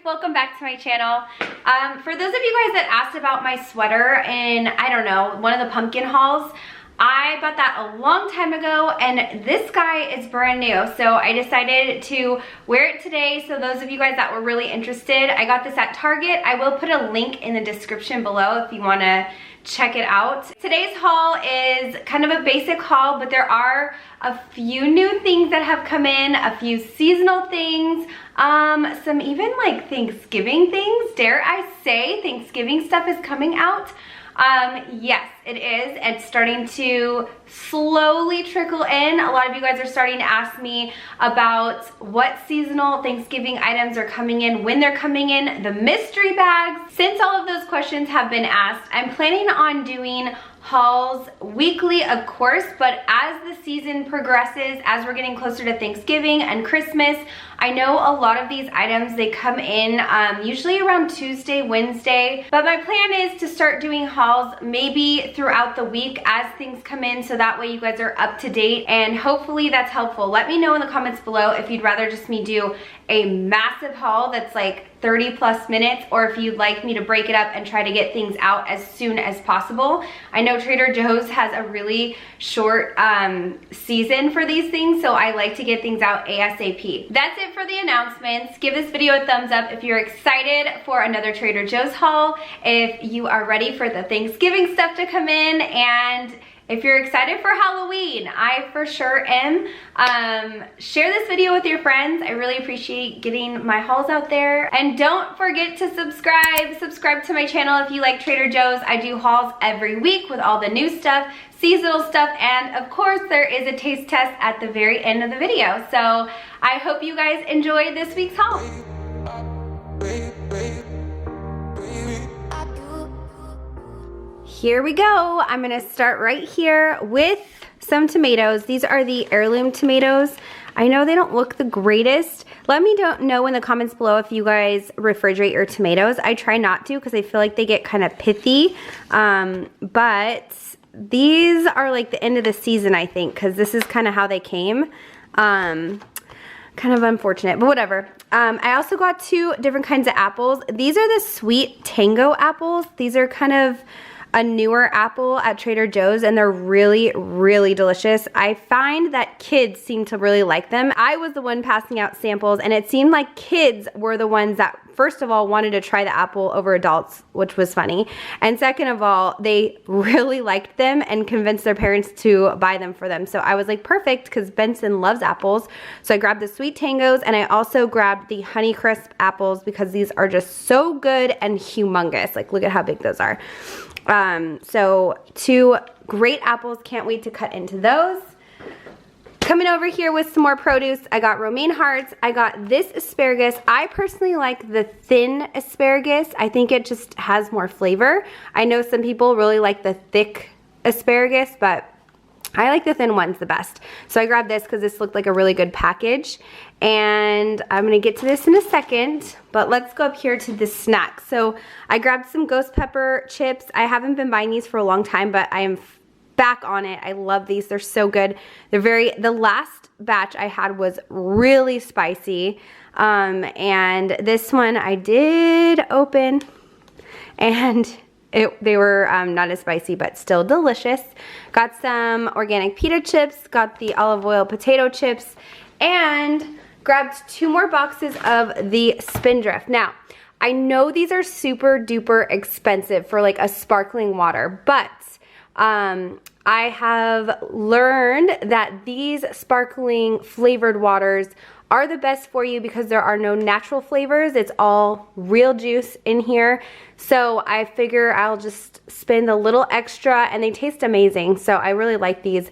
welcome back to my channel. For those of you guys that asked about my sweater in, I don't know, one of the pumpkin hauls, I bought that a long time ago and this guy is brand new. So I decided to wear it today. So those of you guys that were really interested, I got this at Target. I will put a link in the description below if you want to check it out. Today's haul is kind of a basic haul, but there are a few new things that have come in, a few seasonal things, some even like Thanksgiving things. Dare I say Thanksgiving stuff is coming out? Yes, it is. It's starting to slowly trickle in. A lot of you guys are starting to ask me about what seasonal Thanksgiving items are coming in, when they're coming in, the mystery bags. Since all of those questions have been asked, I'm planning on doing hauls weekly, of course, but as the season progresses, as we're getting closer to Thanksgiving and Christmas, I know a lot of these items, they come in usually around Tuesday, Wednesday, but my plan is to start doing hauls maybe throughout the week as things come in, so that way you guys are up to date, and hopefully that's helpful. Let me know in the comments below if you'd rather just me do a massive haul that's like 30 plus minutes, or if you'd like me to break it up and try to get things out as soon as possible. I know Trader Joe's has a really short season for these things, so I like to get things out ASAP. That's it for the announcements. Give this video a thumbs up if you're excited for another Trader Joe's haul, if you are ready for the Thanksgiving stuff to come in, and if you're excited for Halloween. I for sure am. Share this video with your friends. I really appreciate getting my hauls out there. And don't forget to subscribe. Subscribe to my channel if you like Trader Joe's. I do hauls every week with all the new stuff, seasonal stuff, and of course there is a taste test at the very end of the video. So I hope you guys enjoy this week's haul. Here we go. I'm gonna start right here with some tomatoes. These are the heirloom tomatoes. I know they don't look the greatest. Let me know in the comments below if you guys refrigerate your tomatoes. I try not to because I feel like they get kind of pithy, but these are like the end of the season, I think, because this is kind of how they came. Kind of unfortunate, but whatever. I also got two different kinds of apples. These are the sweet tango apples. These are kind of a newer apple at Trader Joe's, and they're really, really delicious. I find that kids seem to really like them. I was the one passing out samples, and it seemed like kids were the ones that, first of all, wanted to try the apple over adults, which was funny. And second of all, they really liked them and convinced their parents to buy them for them. So I was like, perfect, because Benson loves apples. So I grabbed the sweet tangos, and I also grabbed the Honeycrisp apples because these are just so good and humongous. Like, look at how big those are. So two great apples, can't wait to cut into those. Coming over here with some more produce, I got romaine hearts, I got this asparagus. I personally like the thin asparagus. I think it just has more flavor. I know some people really like the thick asparagus, but I like the thin ones the best. So I grabbed this because this looked like a really good package. And I'm gonna get to this in a second, but let's go up here to the snack. So I grabbed some ghost pepper chips. I haven't been buying these for a long time, but I am back on it. I love these, they're so good. The last batch I had was really spicy. And this one I did open, and they were not as spicy, but still delicious. Got some organic pita chips, got the olive oil potato chips, and grabbed two more boxes of the Spindrift. Now, I know these are super duper expensive for like a sparkling water, but I have learned that these sparkling flavored waters are the best for you because there are no natural flavors. It's all real juice in here. So I figure I'll just spend a little extra, and they taste amazing. So I really like these.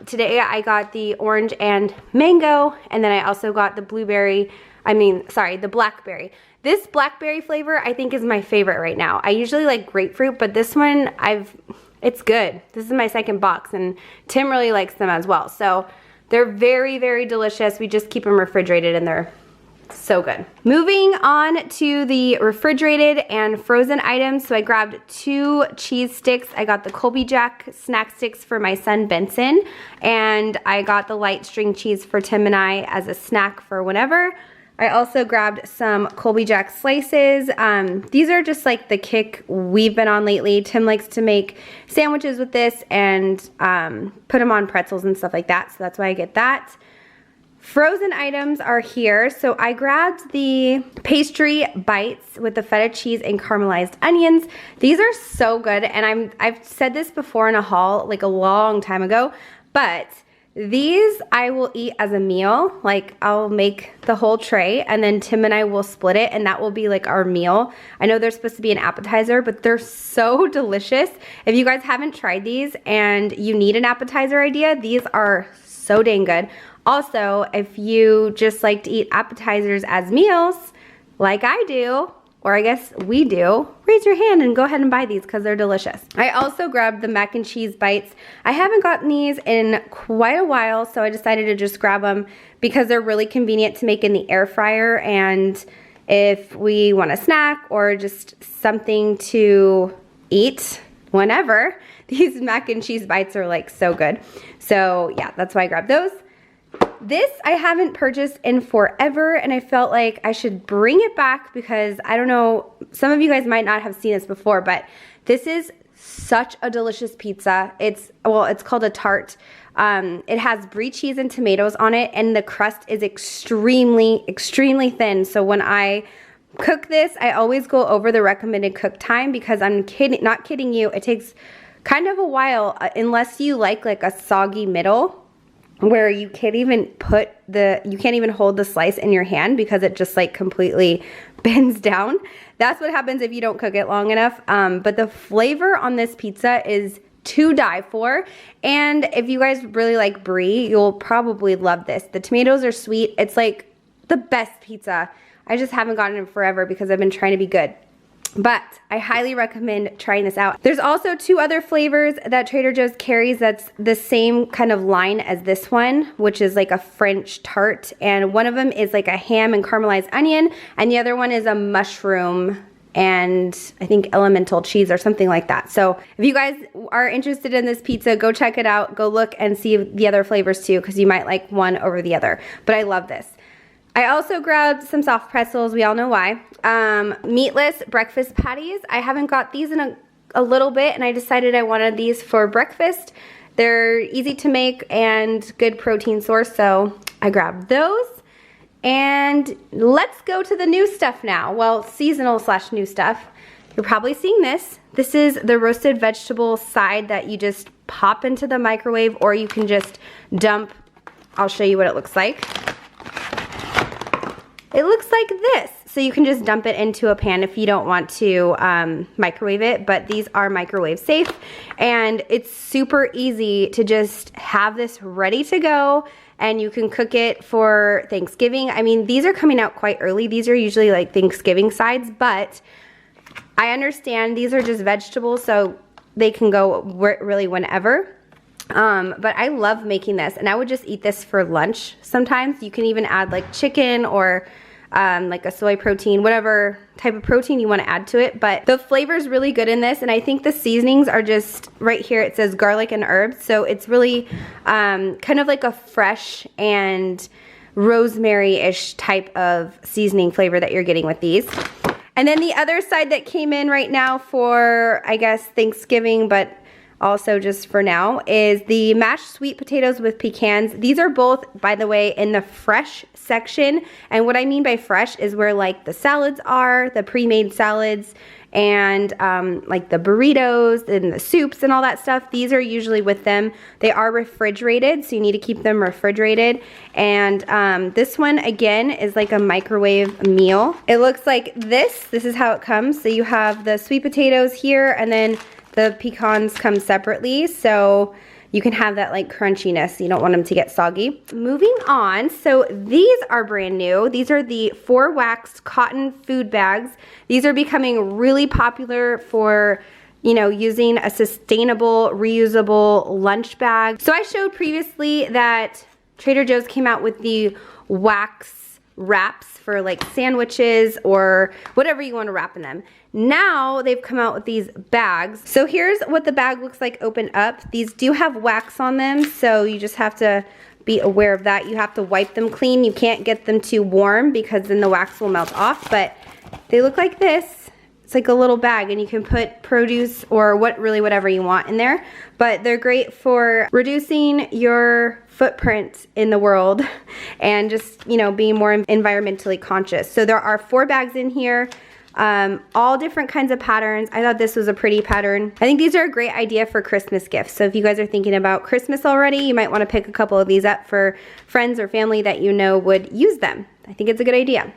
Today I got the orange and mango, and then I also got the the blackberry. This blackberry flavor I think is my favorite right now. I usually like grapefruit, but this one it's good. This is my second box, and Tim really likes them as well. So they're very, very delicious. We just keep them refrigerated, and they're so good. Moving on to the refrigerated and frozen items. So I grabbed two cheese sticks. I got the Colby Jack snack sticks for my son Benson, and I got the light string cheese for Tim and I as a snack for whenever. I also grabbed some Colby Jack slices. These are just like the kick we've been on lately. Tim likes to make sandwiches with this and put them on pretzels and stuff like that. So that's why I get that. Frozen items are here. So I grabbed the pastry bites with the feta cheese and caramelized onions. These are so good. And I've said this before in a haul like a long time ago, but these I will eat as a meal. Like I'll make the whole tray and then Tim and I will split it and that will be like our meal. I know they're supposed to be an appetizer, but they're so delicious. If you guys haven't tried these and you need an appetizer idea, these are so dang good. Also, if you just like to eat appetizers as meals, like I do, or I guess we do, raise your hand and go ahead and buy these because they're delicious. I also grabbed the mac and cheese bites. I haven't gotten these in quite a while, so I decided to just grab them because they're really convenient to make in the air fryer, and if we want a snack or just something to eat whenever, these mac and cheese bites are like so good. So yeah, that's why I grabbed those. This I haven't purchased in forever, and I felt like I should bring it back because I don't know, some of you guys might not have seen this before, but this is such a delicious pizza. It's called a tart. It has brie cheese and tomatoes on it, and the crust is extremely, extremely thin. So when I cook this, I always go over the recommended cook time because I'm not kidding you, it takes kind of a while unless you like a soggy middle, where you can't even hold the slice in your hand because it just like completely bends down. That's what happens if you don't cook it long enough. But the flavor on this pizza is to die for. And if you guys really like brie, you'll probably love this. The tomatoes are sweet. It's like the best pizza. I just haven't gotten it forever because I've been trying to be good. But I highly recommend trying this out. There's also 2 other flavors that Trader Joe's carries that's the same kind of line as this one, which is like a French tart. And one of them is like a ham and caramelized onion, and the other one is a mushroom and I think elemental cheese or something like that. So if you guys are interested in this pizza, go check it out. Go look and see the other flavors too, because you might like one over the other. But I love this. I also grabbed some soft pretzels. We all know why. Meatless breakfast patties. I haven't got these in a little bit, and I decided I wanted these for breakfast. They're easy to make and good protein source, so I grabbed those. And let's go to the new stuff now. Well, seasonal / new stuff. You're probably seeing this. This is the roasted vegetable side that you just pop into the microwave, or you can just dump. I'll show you what it looks like. It looks like this. So you can just dump it into a pan if you don't want to microwave it, but these are microwave safe, and it's super easy to just have this ready to go, and you can cook it for Thanksgiving. I mean, these are coming out quite early. These are usually like Thanksgiving sides, but I understand these are just vegetables, so they can go really whenever. But I love making this, and I would just eat this for lunch sometimes. You can even add like chicken or like a soy protein, whatever type of protein you want to add to it. But the flavor is really good in this, and I think the seasonings are just right here. It says garlic and herbs, so it's really kind of like a fresh and rosemary-ish type of seasoning flavor that you're getting with these. And then the other side that came in right now for, I guess, Thanksgiving, but also just for now, is the mashed sweet potatoes with pecans. These are both, by the way, in the fresh section. And what I mean by fresh is where like the salads are, the pre-made salads, and like the burritos and the soups and all that stuff. These are usually with them. They are refrigerated, so you need to keep them refrigerated. And this one, again, is like a microwave meal. It looks like this. This is how it comes. So you have the sweet potatoes here, and then the pecans come separately, so you can have that like crunchiness. You don't want them to get soggy. Moving on, so these are brand new. These are the 4 waxed cotton food bags. These are becoming really popular for, you know, using a sustainable, reusable lunch bag. So I showed previously that Trader Joe's came out with the wax wraps for like sandwiches or whatever you want to wrap in them. Now they've come out with these bags. So here's what the bag looks like open up. These do have wax on them, so you just have to be aware of that. You have to wipe them clean. You can't get them too warm because then the wax will melt off, but they look like this. It's like a little bag and you can put produce or whatever you want in there, but they're great for reducing your footprint in the world and just, you know, being more environmentally conscious. So there are 4 bags in here. All different kinds of patterns. I thought this was a pretty pattern. I think these are a great idea for Christmas gifts. So if you guys are thinking about Christmas already, you might want to pick a couple of these up for friends or family that you know would use them. I think it's a good idea.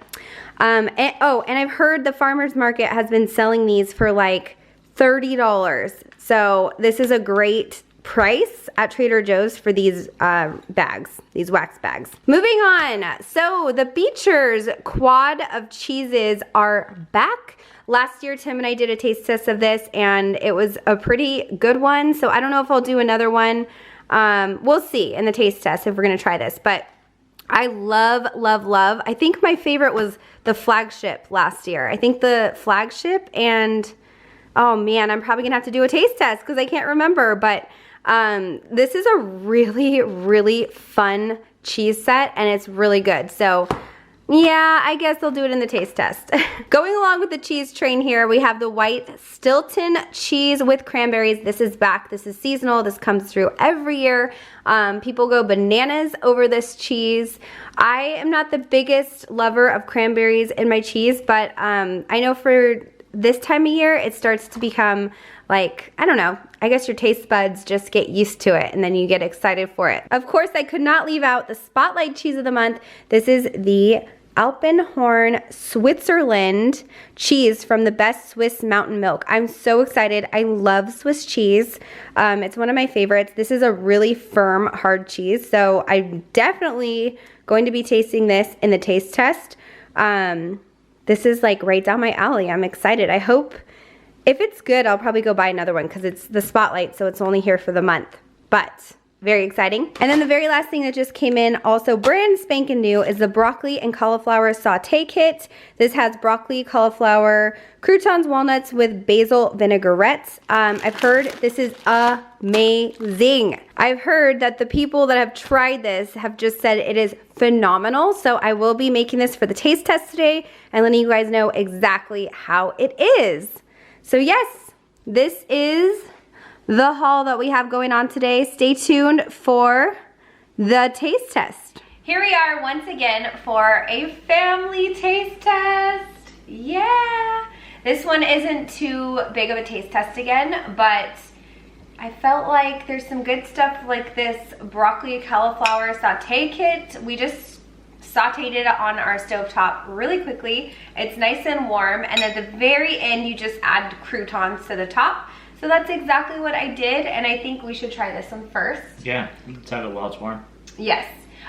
And I've heard the farmer's market has been selling these for like $30. So this is a great price at Trader Joe's for these bags, these wax bags. Moving on, so the Beechers Quad of cheeses are back. Last year, Tim and I did a taste test of this and it was a pretty good one. So I don't know if I'll do another one. We'll see in the taste test if we're gonna try this, but I love, love, love. I think my favorite was the flagship last year. I think the flagship and, oh man, I'm probably gonna have to do a taste test because I can't remember, but this is a really, really fun cheese set and it's really good. So yeah, I guess I'll do it in the taste test. Going along with the cheese train here, we have the white Stilton cheese with cranberries. This is back, this is seasonal, this comes through every year. People go bananas over this cheese. I am not the biggest lover of cranberries in my cheese, but I know for this time of year, it starts to become like, I don't know, I guess your taste buds just get used to it and then you get excited for it. Of course, I could not leave out the spotlight cheese of the month. This is the Alpenhorn Switzerland cheese from the Best Swiss Mountain Milk. I'm so excited. I love Swiss cheese. It's one of my favorites. This is a really firm, hard cheese, so I'm definitely going to be tasting this in the taste test. This is like right down my alley. I'm excited. I hope, if it's good, I'll probably go buy another one because it's the spotlight, so it's only here for the month. But very exciting. And then the very last thing that just came in, also brand spanking new, is the broccoli and cauliflower saute kit. This has broccoli, cauliflower, croutons, walnuts with basil vinaigrettes. I've heard this is amazing. I've heard that the people that have tried this have just said it is phenomenal. So I will be making this for the taste test today and letting you guys know exactly how it is. So yes, this is the haul that we have going on today. Stay tuned for the taste test. Here we are once again for a family taste test. Yeah. This one isn't too big of a taste test again, but I felt like there's some good stuff like this broccoli cauliflower saute kit. We just sauteed it on our stovetop really quickly. It's nice and warm, and at the very end you just add croutons to the top. So that's exactly what I did, and I think we should try this one first. Yeah, let's have it while it's warm. Yes.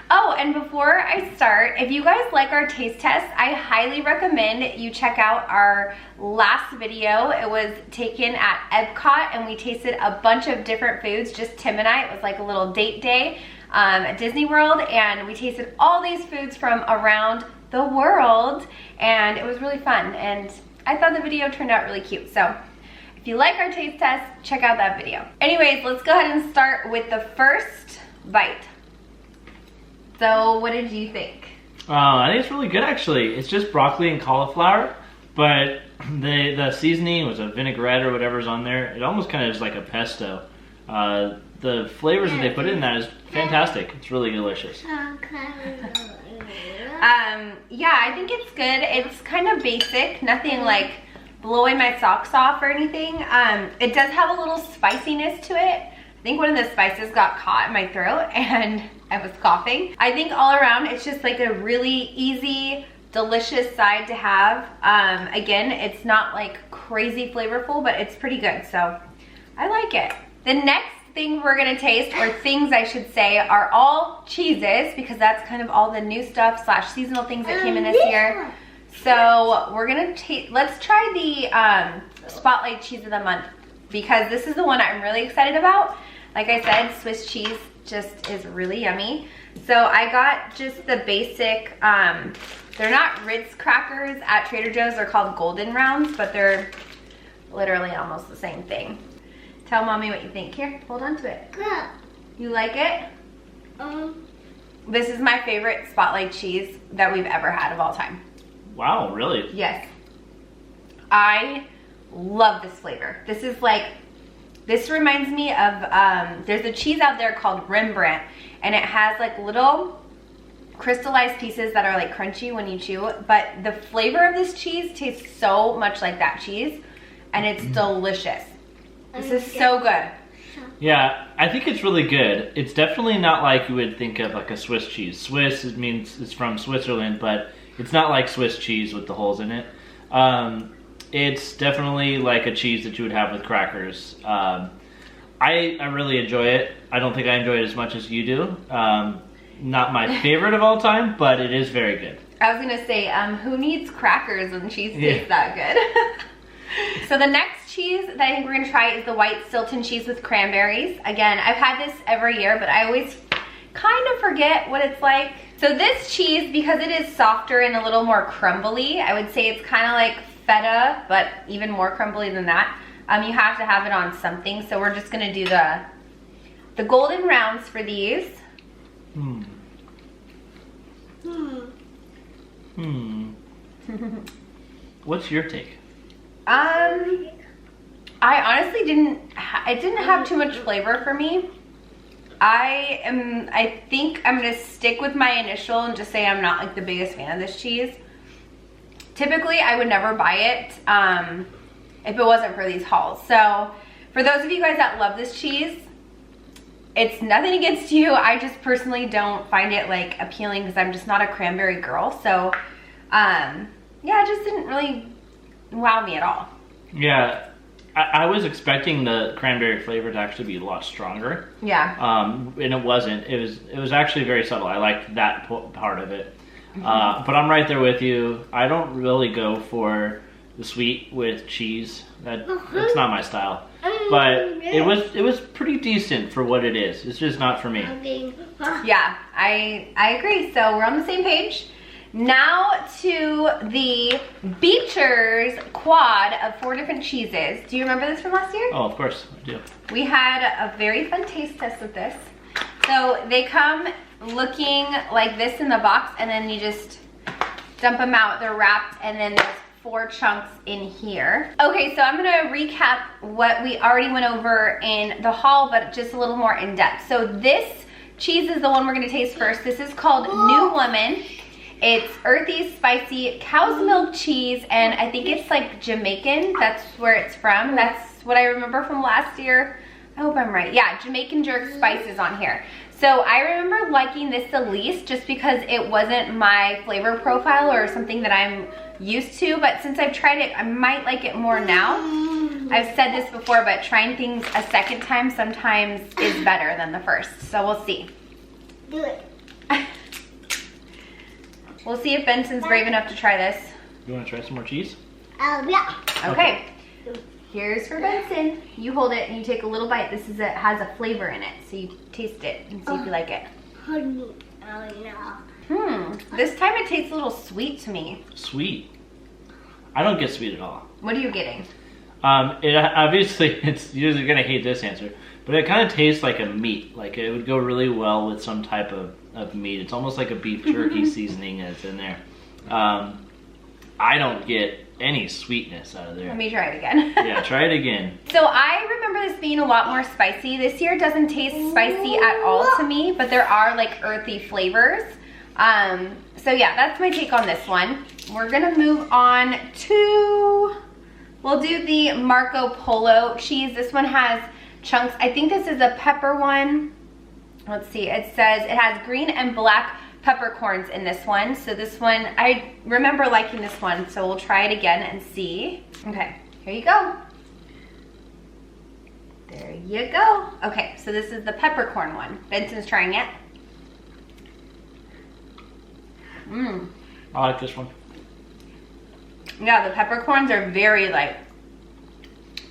Oh, and before I start, if you guys like our taste test, I highly recommend you check out our last video. It was taken at Epcot, and we tasted a bunch of different foods, just Tim and I. It was like a little date day at Disney World, and we tasted all these foods from around the world, and it was really fun, and I thought the video turned out really cute. So if you like our taste test, check out that video. Anyways, let's go ahead and start with the first bite. So what did you think? I think it's really good actually. It's just broccoli and cauliflower, but the seasoning was a vinaigrette or whatever's on there. It almost kind of is like a pesto. The flavors that they put in that is fantastic. It's really delicious. Yeah, I think it's good. It's kind of basic, nothing like blowing my socks off or anything. It does have a little spiciness to it. I think one of the spices got caught in my throat and I was coughing. I think all around it's just like a really easy, delicious side to have. Again, it's not like crazy flavorful, but it's pretty good, so I like it. The next thing we're gonna taste, or things I should say, are all cheeses because that's kind of all the new stuff / seasonal things that came in this year. So we're gonna let's try the spotlight cheese of the month because this is the one I'm really excited about. Like I said, Swiss cheese just is really yummy. So I got just the basic, they're not Ritz crackers at Trader Joe's, they're called Golden Rounds, but they're literally almost the same thing. Tell mommy what you think. Here, hold on to it. You like it? This is my favorite Spotlight cheese that we've ever had of all time. Wow, really? Yes. I love this flavor. This is like, this reminds me of, there's a cheese out there called Rembrandt, and it has like little crystallized pieces that are like crunchy when you chew, but the flavor of this cheese tastes so much like that cheese, and it's delicious. This is so good. Yeah, I think it's really good. It's definitely not like you would think of like a Swiss cheese. Swiss, it means it's from Switzerland, but it's not like Swiss cheese with the holes in it. It's definitely like a cheese that you would have with crackers. I really enjoy it. I don't think I enjoy it as much as you do. Not my favorite of all time, but it is very good. I was gonna say, who needs crackers when cheese tastes that good? So the next cheese that I think we're gonna try is the white Stilton cheese with cranberries. Again, I've had this every year, but I always kind of forget what it's like. So this cheese, because it is softer and a little more crumbly, I would say it's kind of like feta, but even more crumbly than that. You have to have it on something, so we're just gonna do the golden rounds for these. What's your take? I honestly it didn't have too much flavor for me. I think I'm gonna stick with my initial and just say I'm not like the biggest fan of this cheese. Typically, I would never buy it if it wasn't for these hauls. So for those of you guys that love this cheese, it's nothing against you. I just personally don't find it like appealing because I'm just not a cranberry girl. So yeah, it just didn't really wow me at all. Yeah, I was expecting the cranberry flavor to actually be a lot stronger. Yeah. And it wasn't. It was actually very subtle. I liked that part of it. But I'm right there with you. I don't really go for the sweet with cheese. That's not my style. But it was pretty decent for what it is. It's just not for me. Yeah, I agree. So we're on the same page. Now to the Beechers Quad of 4 different cheeses. Do you remember this from last year? Oh, of course I do. We had a very fun taste test with this. So they come looking like this in the box, and then you just dump them out. They're wrapped, and then there's 4 chunks in here. Okay, so I'm gonna recap what we already went over in the haul, but just a little more in depth. So this cheese is the one we're gonna taste first. This is called New Woman. It's earthy, spicy cow's milk cheese, and I think it's like Jamaican. That's where it's from. That's what I remember from last year. I hope I'm right. Yeah, Jamaican jerk spices on here. So I remember liking this the least just because it wasn't my flavor profile or something that I'm used to, but since I've tried it, I might like it more now. I've said this before, but trying things a second time sometimes is better than the first, so we'll see. Do it. We'll see if Benson's brave enough to try this. You want to try some more cheese? Yeah. Okay. Here's for Benson. You hold it and you take a little bite. This is has a flavor in it, so you taste it and see if you like it. Honey. Oh no. This time it tastes a little sweet to me. Sweet. I don't get sweet at all. What are you getting? It obviously, you're gonna hate this answer, but it kind of tastes like a meat. Like it would go really well with some type of meat. It's almost like a beef jerky seasoning that's in there. I don't get any sweetness out of there. Let me try it again. Yeah, try it again. So I remember this being a lot more spicy. This year doesn't taste spicy at all to me, but there are like earthy flavors. So yeah, that's my take on this one. We're gonna move on to, we'll do the Marco Polo cheese. This one has chunks. I think this is a pepper one. Let's see, it says it has green and black peppercorns in this one. So this one, I remember liking this one, so we'll try it again and see. Okay, here you go. There you go. Okay, so this is the peppercorn one. Benson's trying it. I like this one. Yeah, the peppercorns are very like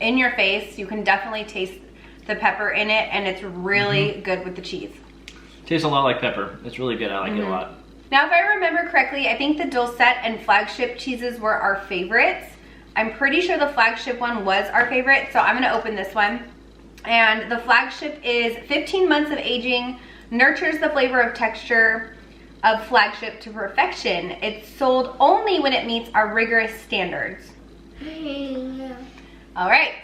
in your face. You can definitely taste the pepper in it, and it's really good with the cheese. Tastes a lot like pepper. It's really good. I like it a lot. Now, if I remember correctly, I think the Dulcet and Flagship cheeses were our favorites. I'm pretty sure the Flagship one was our favorite, so I'm gonna open this one. And the Flagship is 15 months of aging, nurtures the flavor of texture, of flagship to perfection. It's sold only when it meets our rigorous standards. All right.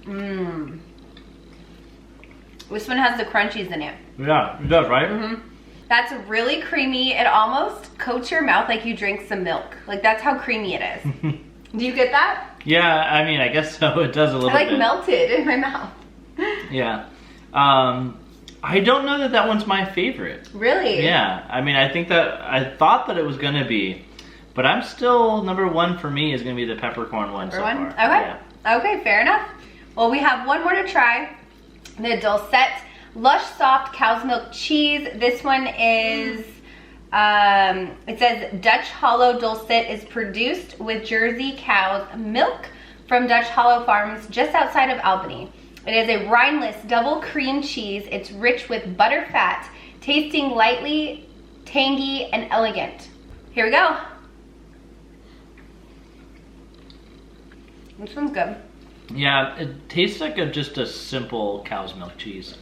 Mmm. This one has the crunchies in it. Yeah, it does, right? Mm-hmm. That's really creamy. It almost coats your mouth like you drink some milk. Like, that's how creamy it is. Do you get that? Yeah, I mean, I guess so. It does a little bit. It like melted in my mouth. Yeah. I don't know that that one's my favorite. Really? Yeah. I mean, I thought that it was gonna be, but I'm still, number one for me is gonna be the peppercorn one so far. Okay. Yeah. Okay, fair enough. Well, we have one more to try. The Dulcet Lush Soft Cow's Milk Cheese. This one is, it says Dutch Hollow Dulcet is produced with Jersey cow's milk from Dutch Hollow Farms just outside of Albany. It is a rindless double cream cheese. It's rich with butter fat, tasting lightly tangy and elegant. Here we go. This one's good. Yeah, it tastes like just a simple cow's milk cheese.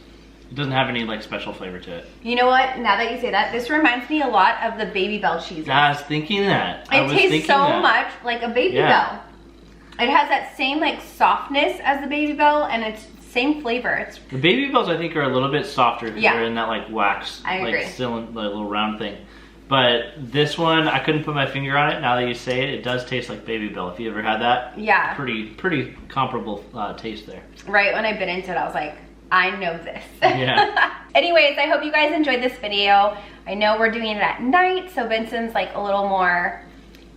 It doesn't have any like special flavor to it. You know what? Now that you say that, this reminds me a lot of the Baby Bell cheese. I was thinking that. It tastes so much like a Baby Bell. It has that same like softness as the Baby Bell, and it's same flavor. It's the Baby Bells I think are a little bit softer because they're in that like wax, I agree. like cylinder, like, little round thing. But this one, I couldn't put my finger on it. Now that you say it, it does taste like Baby Bell. If you ever had that, yeah, pretty comparable taste there. Right when I bit into it, I was like, I know this. Yeah. Anyways, I hope you guys enjoyed this video. I know we're doing it at night, so Vincent's like a little more,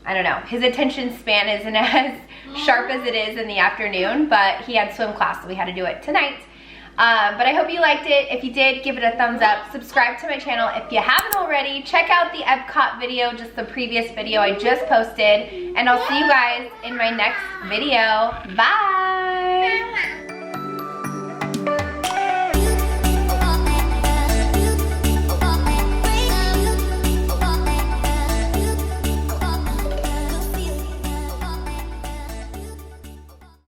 I don't know, his attention span isn't as sharp as it is in the afternoon, but he had swim class, so we had to do it tonight. But I hope you liked it. If you did, give it a thumbs up. Subscribe to my channel if you haven't already. Check out the Epcot video, just the previous video I just posted. And I'll see you guys in my next video. Bye!